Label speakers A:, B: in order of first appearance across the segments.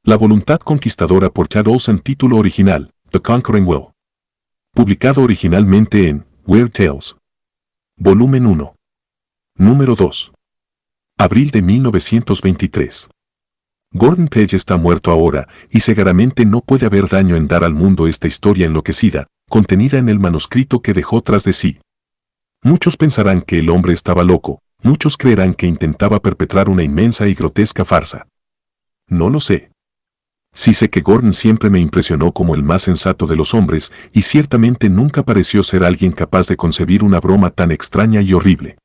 A: La voluntad conquistadora por Chad Olsen. Título original, The Conquering Will. Publicado originalmente en Weird Tales. Volumen 1. Número 2. Abril de 1923. Gordon Page está muerto ahora, y seguramente no puede haber daño en dar al mundo esta historia enloquecida, contenida en el manuscrito que dejó tras de sí. Muchos pensarán que el hombre estaba loco, muchos creerán que intentaba perpetrar una inmensa y grotesca farsa. No lo sé. Sí sé que Gordon siempre me impresionó como el más sensato de los hombres, y ciertamente nunca pareció ser alguien capaz de concebir una broma tan extraña y horrible.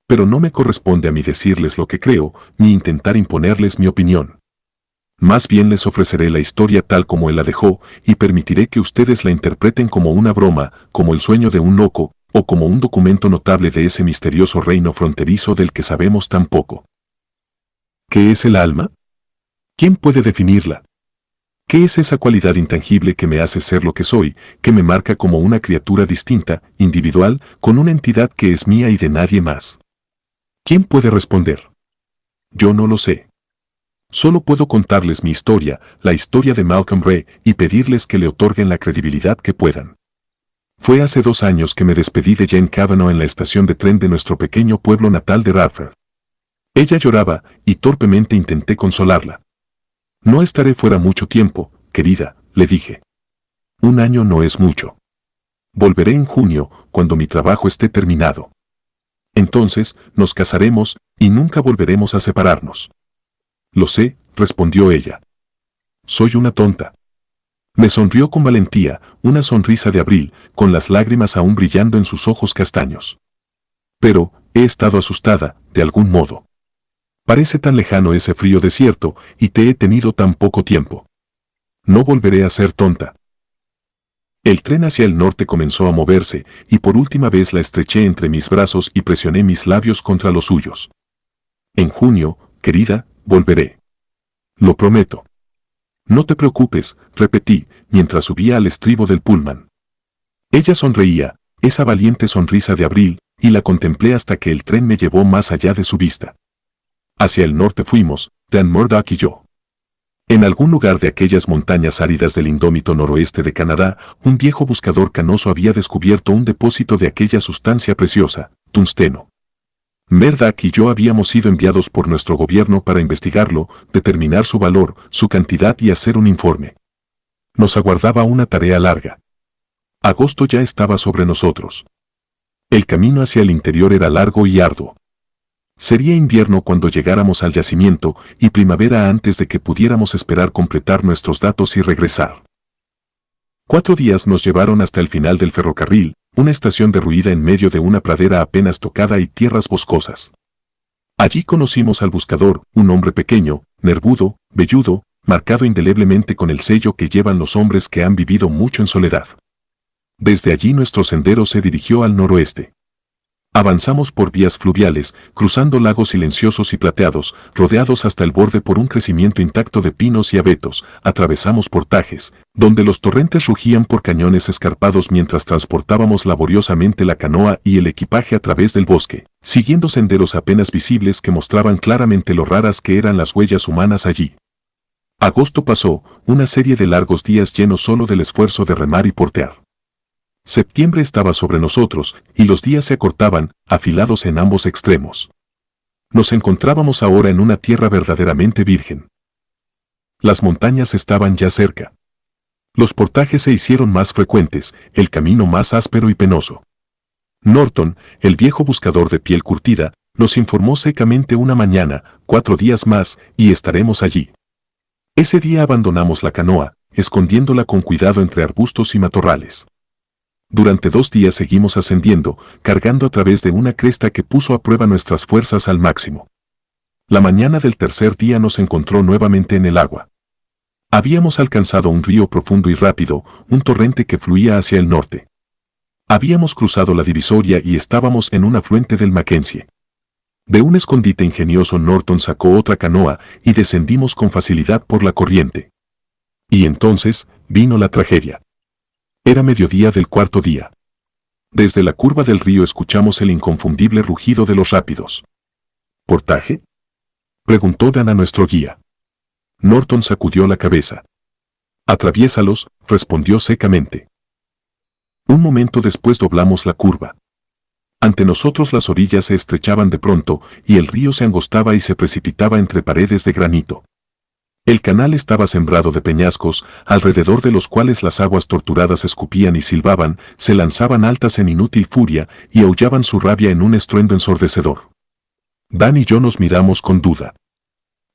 A: Pero no me corresponde a mí decirles lo que creo, ni intentar imponerles mi opinión. Más bien les ofreceré la historia tal como él la dejó, y permitiré que ustedes la interpreten como una broma, como el sueño de un loco, o como un documento notable de ese misterioso reino fronterizo del que sabemos tan poco. ¿Qué es el alma? ¿Quién puede definirla? ¿Qué es esa cualidad intangible que me hace ser lo que soy, que me marca como una criatura distinta, individual, con una entidad que es mía y de nadie más? ¿Quién puede responder? Yo no lo sé. Solo puedo contarles mi historia, la historia de Malcolm Ray, y pedirles que le otorguen la credibilidad que puedan. Fue hace 2 años que me despedí de Jane Cavanaugh en la estación de tren de nuestro pequeño pueblo natal de Radford. Ella lloraba, y torpemente intenté consolarla. No estaré fuera mucho tiempo, querida, le dije. 1 año no es mucho. Volveré en junio, cuando mi trabajo esté terminado. Entonces, nos casaremos, y nunca volveremos a separarnos. Lo sé, respondió ella. Soy una tonta. Me sonrió con valentía, una sonrisa de abril, con las lágrimas aún brillando en sus ojos castaños. Pero, he estado asustada, de algún modo. Parece tan lejano ese frío desierto, y te he tenido tan poco tiempo. No volveré a ser tonta. El tren hacia el norte comenzó a moverse, y por última vez la estreché entre mis brazos y presioné mis labios contra los suyos. En junio, querida, volveré. Lo prometo. No te preocupes, repetí, mientras subía al estribo del pullman. Ella sonreía, esa valiente sonrisa de abril, y la contemplé hasta que el tren me llevó más allá de su vista. Hacia el norte fuimos, Dan Murdoch y yo. En algún lugar de aquellas montañas áridas del indómito noroeste de Canadá, un viejo buscador canoso había descubierto un depósito de aquella sustancia preciosa, tungsteno. Murdoch y yo habíamos sido enviados por nuestro gobierno para investigarlo, determinar su valor, su cantidad y hacer un informe. Nos aguardaba una tarea larga. Agosto ya estaba sobre nosotros. El camino hacia el interior era largo y arduo. Sería invierno cuando llegáramos al yacimiento y primavera antes de que pudiéramos esperar completar nuestros datos y regresar. 4 días nos llevaron hasta el final del ferrocarril, una estación derruida en medio de una pradera apenas tocada y tierras boscosas. Allí conocimos al buscador, un hombre pequeño, nervudo, velludo, marcado indeleblemente con el sello que llevan los hombres que han vivido mucho en soledad. Desde allí nuestro sendero se dirigió al noroeste. Avanzamos por vías fluviales, cruzando lagos silenciosos y plateados, rodeados hasta el borde por un crecimiento intacto de pinos y abetos, atravesamos portajes, donde los torrentes rugían por cañones escarpados mientras transportábamos laboriosamente la canoa y el equipaje a través del bosque, siguiendo senderos apenas visibles que mostraban claramente lo raras que eran las huellas humanas allí. Agosto pasó, una serie de largos días llenos solo del esfuerzo de remar y portear. Septiembre estaba sobre nosotros, y los días se acortaban, afilados en ambos extremos. Nos encontrábamos ahora en una tierra verdaderamente virgen. Las montañas estaban ya cerca. Los portajes se hicieron más frecuentes, el camino más áspero y penoso. Norton, el viejo buscador de piel curtida, nos informó secamente una mañana, 4 días más, y estaremos allí. Ese día abandonamos la canoa, escondiéndola con cuidado entre arbustos y matorrales. Durante 2 días seguimos ascendiendo, cargando a través de una cresta que puso a prueba nuestras fuerzas al máximo. La mañana del tercer día nos encontró nuevamente en el agua. Habíamos alcanzado un río profundo y rápido, un torrente que fluía hacia el norte. Habíamos cruzado la divisoria y estábamos en un afluente del Mackenzie. De un escondite ingenioso Norton sacó otra canoa y descendimos con facilidad por la corriente. Y entonces, vino la tragedia. Era mediodía del 4.º día. Desde la curva del río escuchamos el inconfundible rugido de los rápidos. ¿Portaje?, preguntó Dan a nuestro guía. Norton sacudió la cabeza. Atraviésalos, respondió secamente. Un momento después doblamos la curva. Ante nosotros las orillas se estrechaban de pronto y el río se angostaba y se precipitaba entre paredes de granito. El canal estaba sembrado de peñascos, alrededor de los cuales las aguas torturadas escupían y silbaban, se lanzaban altas en inútil furia y aullaban su rabia en un estruendo ensordecedor. Dan y yo nos miramos con duda.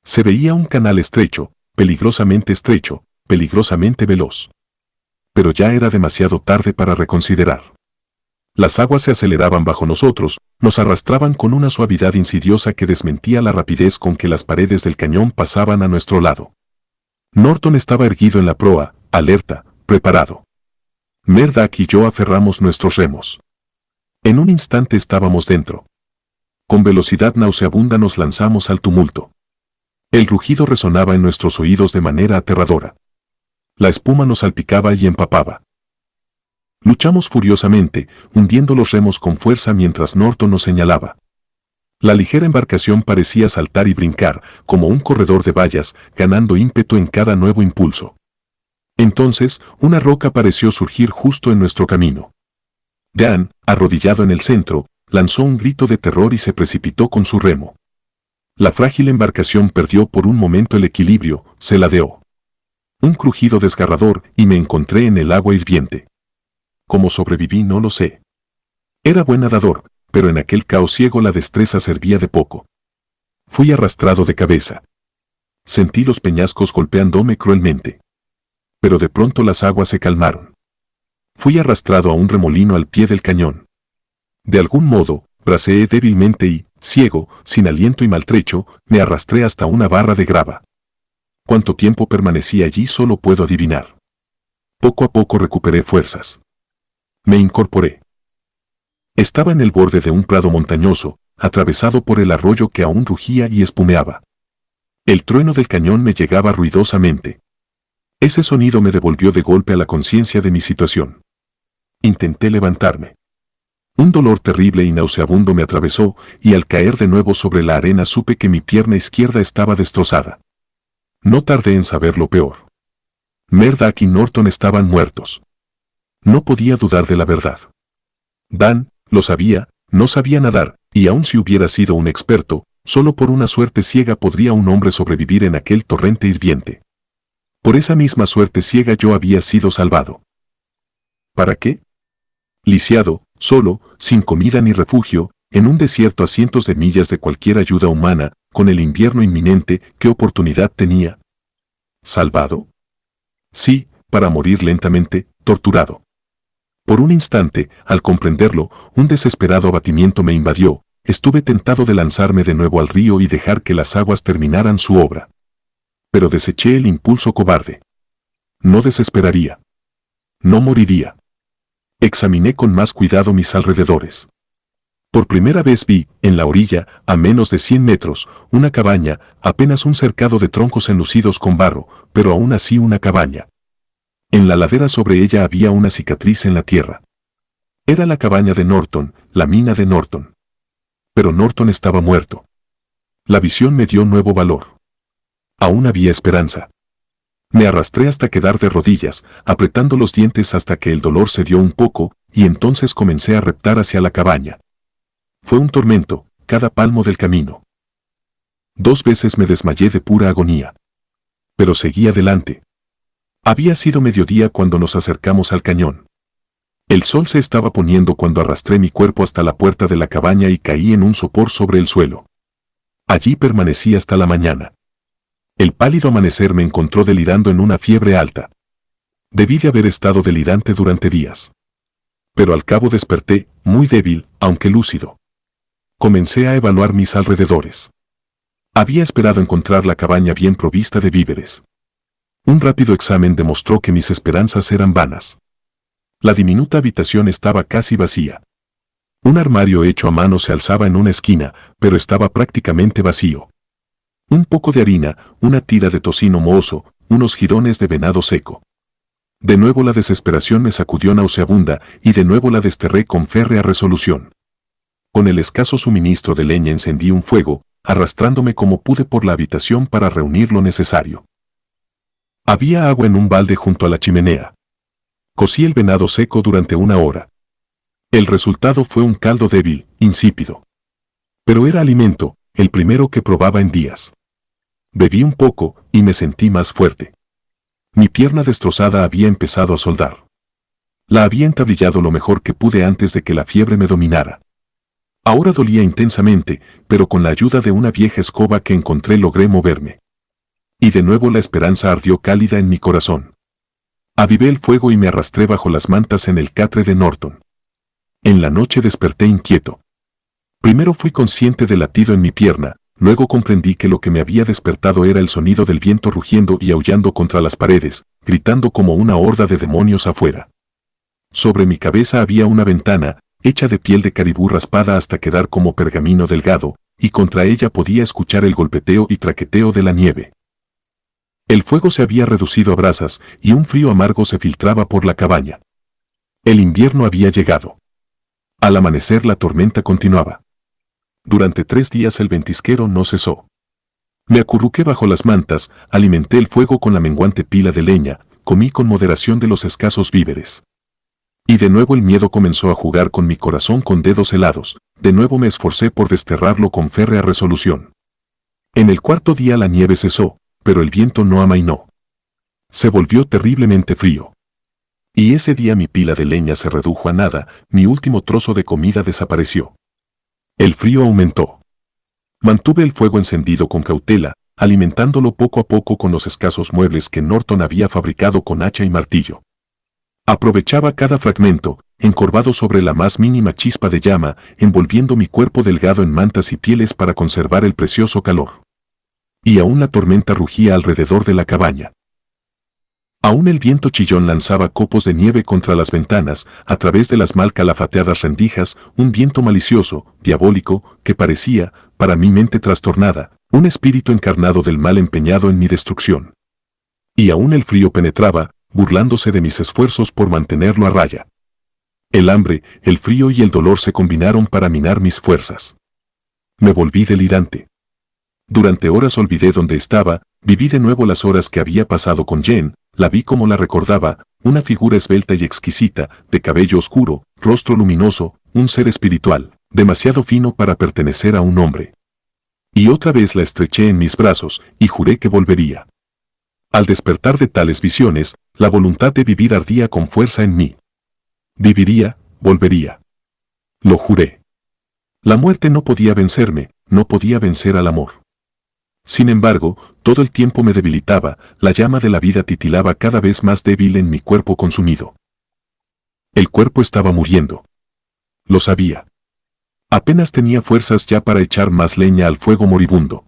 A: Se veía un canal estrecho, peligrosamente veloz. Pero ya era demasiado tarde para reconsiderar. Las aguas se aceleraban bajo nosotros, nos arrastraban con una suavidad insidiosa que desmentía la rapidez con que las paredes del cañón pasaban a nuestro lado. Norton estaba erguido en la proa, alerta, preparado. Murdoch y yo aferramos nuestros remos. En un instante estábamos dentro. Con velocidad nauseabunda nos lanzamos al tumulto. El rugido resonaba en nuestros oídos de manera aterradora. La espuma nos salpicaba y empapaba. Luchamos furiosamente, hundiendo los remos con fuerza mientras Norton nos señalaba. La ligera embarcación parecía saltar y brincar, como un corredor de vallas, ganando ímpetu en cada nuevo impulso. Entonces, una roca pareció surgir justo en nuestro camino. Dan, arrodillado en el centro, lanzó un grito de terror y se precipitó con su remo. La frágil embarcación perdió por un momento el equilibrio, se ladeó. Un crujido desgarrador y me encontré en el agua hirviente. ¿Cómo sobreviví no lo sé. Era buen nadador, pero en aquel caos ciego la destreza servía de poco. Fui arrastrado de cabeza. Sentí los peñascos golpeándome cruelmente. Pero de pronto las aguas se calmaron. Fui arrastrado a un remolino al pie del cañón. De algún modo, braceé débilmente y, ciego, sin aliento y maltrecho, me arrastré hasta una barra de grava. Cuánto tiempo permanecí allí solo puedo adivinar. Poco a poco recuperé fuerzas. Me incorporé. Estaba en el borde de un prado montañoso, atravesado por el arroyo que aún rugía y espumeaba. El trueno del cañón me llegaba ruidosamente. Ese sonido me devolvió de golpe a la conciencia de mi situación. Intenté levantarme. Un dolor terrible y nauseabundo me atravesó, y al caer de nuevo sobre la arena supe que mi pierna izquierda estaba destrozada. No tardé en saber lo peor. Murdoch y Norton estaban muertos. No podía dudar de la verdad. Dan, lo sabía, no sabía nadar, y aun si hubiera sido un experto, solo por una suerte ciega podría un hombre sobrevivir en aquel torrente hirviente. Por esa misma suerte ciega yo había sido salvado. ¿Para qué? Lisiado, solo, sin comida ni refugio, en un desierto a cientos de millas de cualquier ayuda humana, con el invierno inminente, ¿qué oportunidad tenía? ¿Salvado? Sí, para morir lentamente, torturado. Por un instante, al comprenderlo, un desesperado abatimiento me invadió, estuve tentado de lanzarme de nuevo al río y dejar que las aguas terminaran su obra. Pero deseché el impulso cobarde. No desesperaría. No moriría. Examiné con más cuidado mis alrededores. Por primera vez vi, en la orilla, a menos de 100 metros, una cabaña, apenas un cercado de troncos enlucidos con barro, pero aún así una cabaña. En la ladera sobre ella había una cicatriz en la tierra. Era la cabaña de Norton, la mina de Norton. Pero Norton estaba muerto. La visión me dio nuevo valor. Aún había esperanza. Me arrastré hasta quedar de rodillas, apretando los dientes hasta que el dolor cedió un poco, y entonces comencé a reptar hacia la cabaña. Fue un tormento, cada palmo del camino. 2 veces me desmayé de pura agonía. Pero seguí adelante. Había sido mediodía cuando nos acercamos al cañón. El sol se estaba poniendo cuando arrastré mi cuerpo hasta la puerta de la cabaña y caí en un sopor sobre el suelo. Allí permanecí hasta la mañana. El pálido amanecer me encontró delirando en una fiebre alta. Debí de haber estado delirante durante días. Pero al cabo desperté, muy débil, aunque lúcido. Comencé a evaluar mis alrededores. Había esperado encontrar la cabaña bien provista de víveres. Un rápido examen demostró que mis esperanzas eran vanas. La diminuta habitación estaba casi vacía. Un armario hecho a mano se alzaba en una esquina, pero estaba prácticamente vacío. Un poco de harina, una tira de tocino mohoso, unos jirones de venado seco. De nuevo la desesperación me sacudió nauseabunda y de nuevo la desterré con férrea resolución. Con el escaso suministro de leña encendí un fuego, arrastrándome como pude por la habitación para reunir lo necesario. Había agua en un balde junto a la chimenea. Cocí el venado seco durante 1 hora. El resultado fue un caldo débil, insípido. Pero era alimento, el primero que probaba en días. Bebí un poco y me sentí más fuerte. Mi pierna destrozada había empezado a soldar. La había entablillado lo mejor que pude antes de que la fiebre me dominara. Ahora dolía intensamente, pero con la ayuda de una vieja escoba que encontré logré moverme. Y de nuevo la esperanza ardió cálida en mi corazón. Avivé el fuego y me arrastré bajo las mantas en el catre de Norton. En la noche desperté inquieto. Primero fui consciente del latido en mi pierna, luego comprendí que lo que me había despertado era el sonido del viento rugiendo y aullando contra las paredes, gritando como una horda de demonios afuera. Sobre mi cabeza había una ventana, hecha de piel de caribú raspada hasta quedar como pergamino delgado, y contra ella podía escuchar el golpeteo y traqueteo de la nieve. El fuego se había reducido a brasas y un frío amargo se filtraba por la cabaña. El invierno había llegado. Al amanecer la tormenta continuaba. Durante 3 días el ventisquero no cesó. Me acurruqué bajo las mantas, alimenté el fuego con la menguante pila de leña, comí con moderación de los escasos víveres. Y de nuevo el miedo comenzó a jugar con mi corazón con dedos helados, de nuevo me esforcé por desterrarlo con férrea resolución. En el 4.º día la nieve cesó, pero el viento no amainó. Se volvió terriblemente frío. Y ese día mi pila de leña se redujo a nada, mi último trozo de comida desapareció. El frío aumentó. Mantuve el fuego encendido con cautela, alimentándolo poco a poco con los escasos muebles que Norton había fabricado con hacha y martillo. Aprovechaba cada fragmento, encorvado sobre la más mínima chispa de llama, envolviendo mi cuerpo delgado en mantas y pieles para conservar el precioso calor. Y aún la tormenta rugía alrededor de la cabaña. Aún el viento chillón lanzaba copos de nieve contra las ventanas, a través de las mal calafateadas rendijas, un viento malicioso, diabólico, que parecía, para mi mente trastornada, un espíritu encarnado del mal empeñado en mi destrucción. Y aún el frío penetraba, burlándose de mis esfuerzos por mantenerlo a raya. El hambre, el frío y el dolor se combinaron para minar mis fuerzas. Me volví delirante. Durante horas olvidé dónde estaba, viví de nuevo las horas que había pasado con Jen, la vi como la recordaba, una figura esbelta y exquisita, de cabello oscuro, rostro luminoso, un ser espiritual, demasiado fino para pertenecer a un hombre. Y otra vez la estreché en mis brazos, y juré que volvería. Al despertar de tales visiones, la voluntad de vivir ardía con fuerza en mí. Viviría, volvería. Lo juré. La muerte no podía vencerme, no podía vencer al amor. Sin embargo, todo el tiempo me debilitaba, la llama de la vida titilaba cada vez más débil en mi cuerpo consumido. El cuerpo estaba muriendo. Lo sabía. Apenas tenía fuerzas ya para echar más leña al fuego moribundo.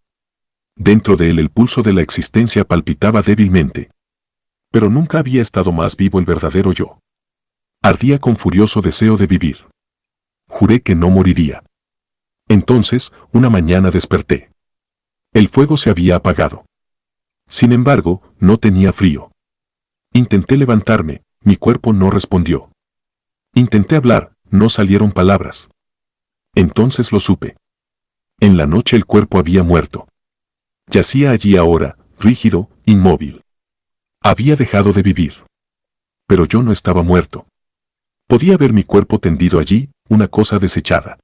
A: Dentro de él el pulso de la existencia palpitaba débilmente. Pero nunca había estado más vivo el verdadero yo. Ardía con furioso deseo de vivir. Juré que no moriría. Entonces, una mañana desperté. El fuego se había apagado. Sin embargo, no tenía frío. Intenté levantarme, mi cuerpo no respondió. Intenté hablar, no salieron palabras. Entonces lo supe. En la noche el cuerpo había muerto. Yacía allí ahora, rígido, inmóvil. Había dejado de vivir. Pero yo no estaba muerto. Podía ver mi cuerpo tendido allí, una cosa desechada.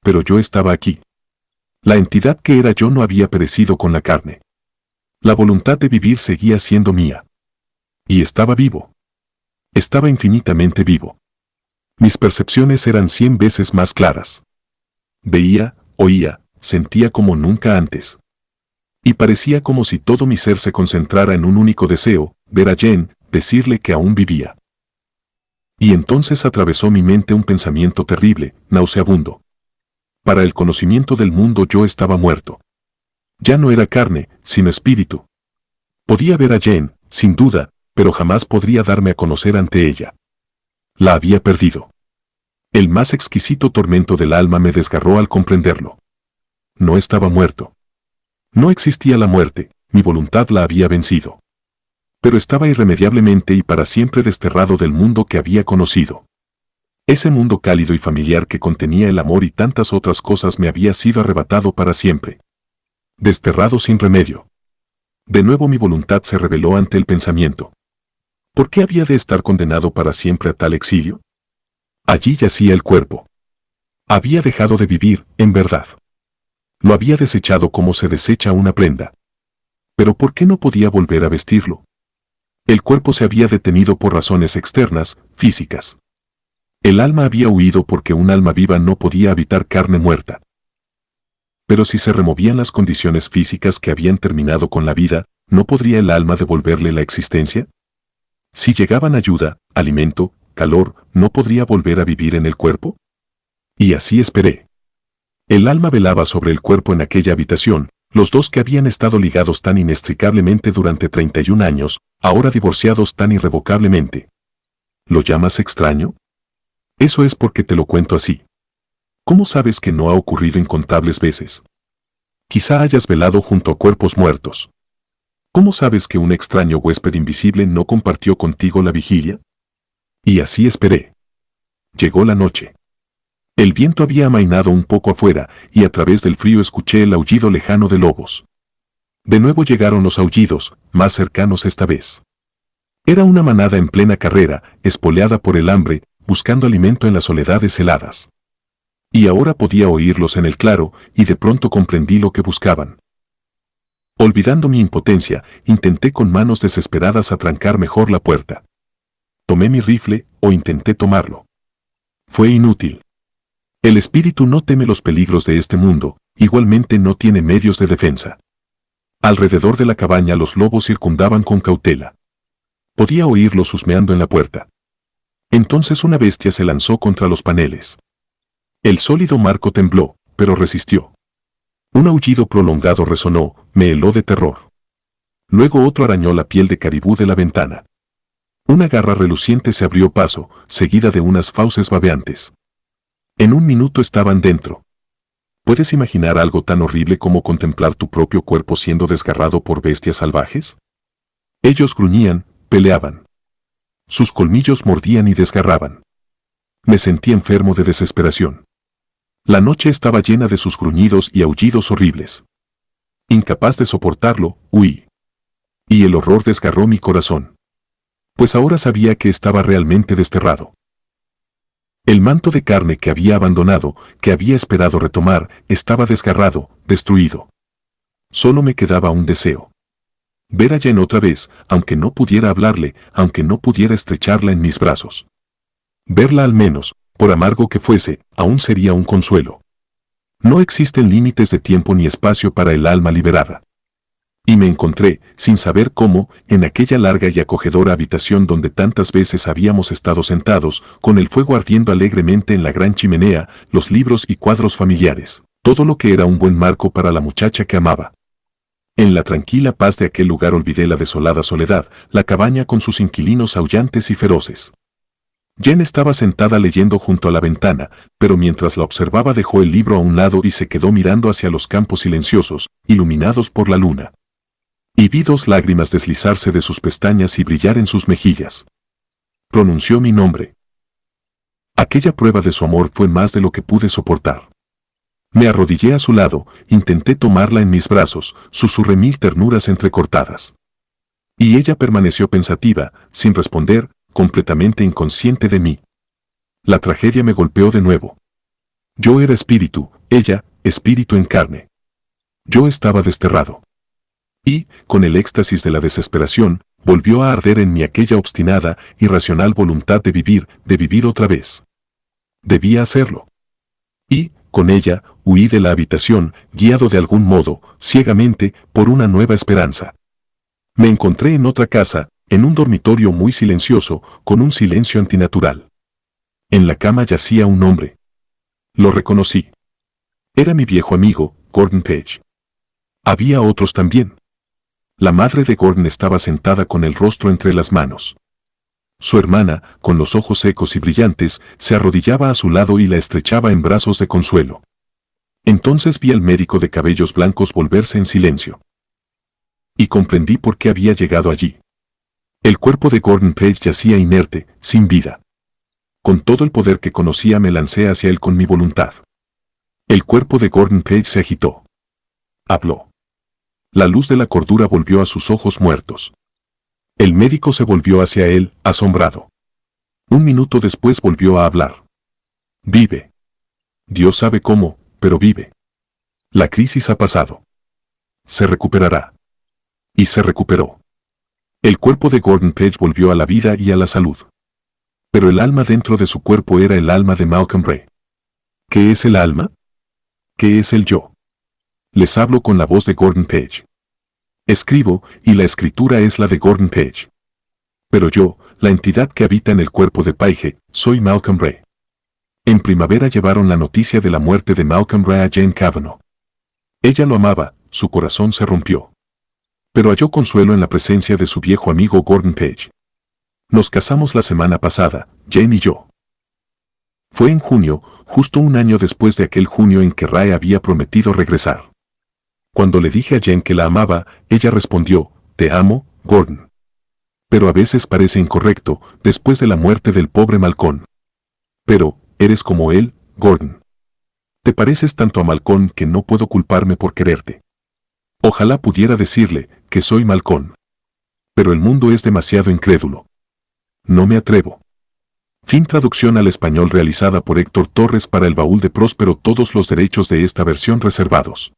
A: Pero yo estaba aquí. La entidad que era yo no había perecido con la carne. La voluntad de vivir seguía siendo mía. Y estaba vivo. Estaba infinitamente vivo. Mis percepciones eran 100 veces más claras. Veía, oía, sentía como nunca antes. Y parecía como si todo mi ser se concentrara en un único deseo, ver a Jen, decirle que aún vivía. Y entonces atravesó mi mente un pensamiento terrible, nauseabundo. Para el conocimiento del mundo yo estaba muerto. Ya no era carne, sino espíritu. Podía ver a Jen, sin duda, pero jamás podría darme a conocer ante ella. La había perdido. El más exquisito tormento del alma me desgarró al comprenderlo. No estaba muerto. No existía la muerte, mi voluntad la había vencido. Pero estaba irremediablemente y para siempre desterrado del mundo que había conocido. Ese mundo cálido y familiar que contenía el amor y tantas otras cosas me había sido arrebatado para siempre. Desterrado sin remedio. De nuevo mi voluntad se rebeló ante el pensamiento. ¿Por qué había de estar condenado para siempre a tal exilio? Allí yacía el cuerpo. Había dejado de vivir, en verdad. Lo había desechado como se desecha una prenda. Pero ¿por qué no podía volver a vestirlo? El cuerpo se había detenido por razones externas, físicas. El alma había huido porque un alma viva no podía habitar carne muerta. Pero si se removían las condiciones físicas que habían terminado con la vida, ¿no podría el alma devolverle la existencia? Si llegaban ayuda, alimento, calor, ¿no podría volver a vivir en el cuerpo? Y así esperé. El alma velaba sobre el cuerpo en aquella habitación, los dos que habían estado ligados tan inextricablemente durante 31 años, ahora divorciados tan irrevocablemente. ¿Lo llamas extraño? Eso es porque te lo cuento así. ¿Cómo sabes que no ha ocurrido incontables veces? Quizá hayas velado junto a cuerpos muertos. ¿Cómo sabes que un extraño huésped invisible no compartió contigo la vigilia? Y así esperé. Llegó la noche. El viento había amainado un poco afuera, y a través del frío escuché el aullido lejano de lobos. De nuevo llegaron los aullidos, más cercanos esta vez. Era una manada en plena carrera, espoleada por el hambre, buscando alimento en las soledades heladas. Y ahora podía oírlos en el claro, y de pronto comprendí lo que buscaban. Olvidando mi impotencia, intenté con manos desesperadas atrancar mejor la puerta. Tomé mi rifle, o intenté tomarlo. Fue inútil. El espíritu no teme los peligros de este mundo, igualmente no tiene medios de defensa. Alrededor de la cabaña los lobos circundaban con cautela. Podía oírlos husmeando en la puerta. Entonces una bestia se lanzó contra los paneles. El sólido marco tembló, pero resistió. Un aullido prolongado resonó, me heló de terror. Luego otro arañó la piel de caribú de la ventana. Una garra reluciente se abrió paso, seguida de unas fauces babeantes. En un minuto estaban dentro. ¿Puedes imaginar algo tan horrible como contemplar tu propio cuerpo siendo desgarrado por bestias salvajes? Ellos gruñían, peleaban. Sus colmillos mordían y desgarraban. Me sentí enfermo de desesperación. La noche estaba llena de sus gruñidos y aullidos horribles. Incapaz de soportarlo, huí. Y el horror desgarró mi corazón. Pues ahora sabía que estaba realmente desterrado. El manto de carne que había abandonado, que había esperado retomar, estaba desgarrado, destruido. Solo me quedaba un deseo. Ver a Jen otra vez, aunque no pudiera hablarle, aunque no pudiera estrecharla en mis brazos. Verla al menos, por amargo que fuese, aún sería un consuelo. No existen límites de tiempo ni espacio para el alma liberada. Y me encontré, sin saber cómo, en aquella larga y acogedora habitación donde tantas veces habíamos estado sentados, con el fuego ardiendo alegremente en la gran chimenea, los libros y cuadros familiares, todo lo que era un buen marco para la muchacha que amaba. En la tranquila paz de aquel lugar olvidé la desolada soledad, la cabaña con sus inquilinos aullantes y feroces. Jen estaba sentada leyendo junto a la ventana, pero mientras la observaba dejó el libro a un lado y se quedó mirando hacia los campos silenciosos, iluminados por la luna. Y vi 2 lágrimas deslizarse de sus pestañas y brillar en sus mejillas. Pronunció mi nombre. Aquella prueba de su amor fue más de lo que pude soportar. Me arrodillé a su lado, intenté tomarla en mis brazos, susurré 1000 ternuras entrecortadas. Y ella permaneció pensativa, sin responder, completamente inconsciente de mí. La tragedia me golpeó de nuevo. Yo era espíritu, ella, espíritu en carne. Yo estaba desterrado. Y, con el éxtasis de la desesperación, volvió a arder en mí aquella obstinada, irracional voluntad de vivir otra vez. Debía hacerlo. Y, con ella, huí de la habitación, guiado de algún modo, ciegamente, por una nueva esperanza. Me encontré en otra casa, en un dormitorio muy silencioso, con un silencio antinatural. En la cama yacía un hombre. Lo reconocí. Era mi viejo amigo, Gordon Page. Había otros también. La madre de Gordon estaba sentada con el rostro entre las manos. Su hermana, con los ojos secos y brillantes, se arrodillaba a su lado y la estrechaba en brazos de consuelo. Entonces vi al médico de cabellos blancos volverse en silencio. Y comprendí por qué había llegado allí. El cuerpo de Gordon Page yacía inerte, sin vida. Con todo el poder que conocía me lancé hacia él con mi voluntad. El cuerpo de Gordon Page se agitó. Habló. La luz de la cordura volvió a sus ojos muertos. El médico se volvió hacia él, asombrado. Un minuto después volvió a hablar. Vive. Dios sabe cómo, pero vive. La crisis ha pasado. Se recuperará. Y se recuperó. El cuerpo de Gordon Page volvió a la vida y a la salud. Pero el alma dentro de su cuerpo era el alma de Malcolm Ray. ¿Qué es el alma? ¿Qué es el yo? Les hablo con la voz de Gordon Page. Escribo, y la escritura es la de Gordon Page. Pero yo, la entidad que habita en el cuerpo de Paige, soy Malcolm Ray. En primavera llevaron la noticia de la muerte de Malcolm Ray a Jane Kavanaugh. Ella lo amaba, su corazón se rompió. Pero halló consuelo en la presencia de su viejo amigo Gordon Page. Nos casamos la semana pasada, Jane y yo. Fue en junio, justo un año después de aquel junio en que Ray había prometido regresar. Cuando le dije a Jane que la amaba, ella respondió, «Te amo, Gordon». Pero a veces parece incorrecto, después de la muerte del pobre Malcolm. Pero, eres como él, Gordon. Te pareces tanto a Malcolm que no puedo culparme por quererte. Ojalá pudiera decirle que soy Malcolm. Pero el mundo es demasiado incrédulo. No me atrevo. Fin traducción al español realizada por Héctor Torres para El Baúl de Próspero. Todos los derechos de esta versión reservados.